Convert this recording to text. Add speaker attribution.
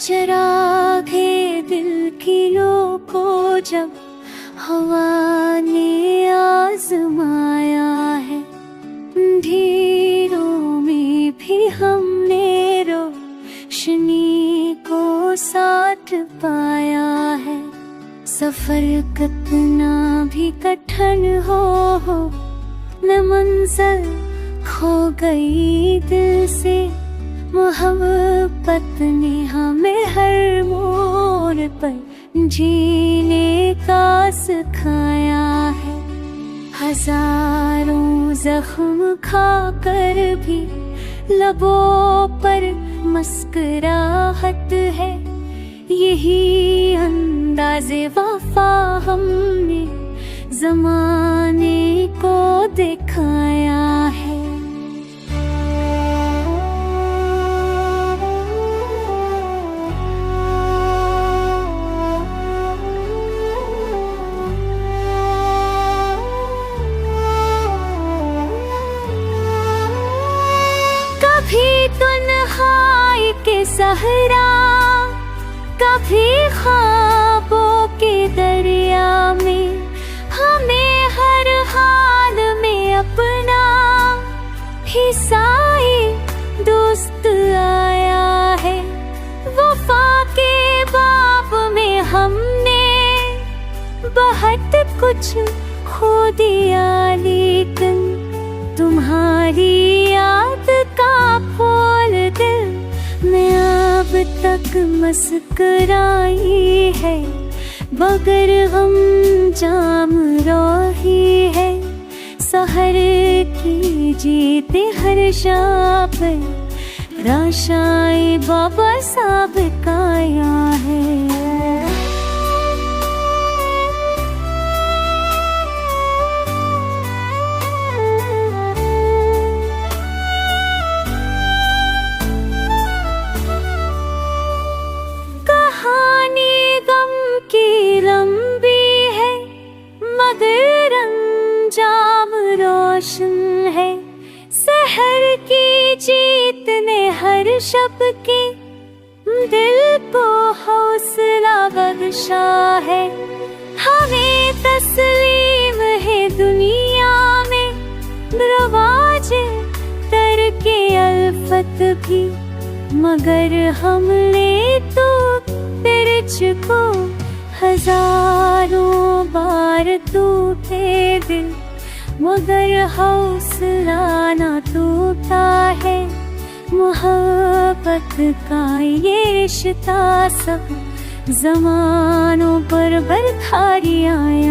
Speaker 1: चरागे दिल की लो को जब हवा ने आजमाया है, अंधेरों में भी हमने रोशनी को साथ पाया है। सफर कितना भी कठिन हो मैं मंजिल खो गई दिल से, मोहब्बत ने हमें हर मोड़ पर जीने का सिखाया है। हजारों जख्म खाकर भी लबों पर मुस्कुराहट है, यही अंदाज़े वफा हमने ज़माने को दिखाया है। कभी तन्हाई के सहरा, कभी ख्वाबों के दरिया में, हमें हर हाल में अपना ही साई दोस्त आया है। वफा के बाब में हमने बहुत कुछ खो दिया, लेकिन तुम्हारी याद का फूल दिल में अब तक मुस्कुराई है। बगर हम जाम रोही है, सहर की जीते हर शाप राशाई बाबा साहब काया है। मगर अंजाम रोशन है, सहर की जीत ने हर शब के दिल को हौसला बख्शा है। हमें तस्लीम है दुनिया में दरवाजे तर के अल्फत भी, मगर हमने तो तिरछ को हजारों बार टूटे दिल, मगर हौसला ना टूटा है। मोहब्बत का ये रिश्ता सब ज़मानों पर बरखारी आया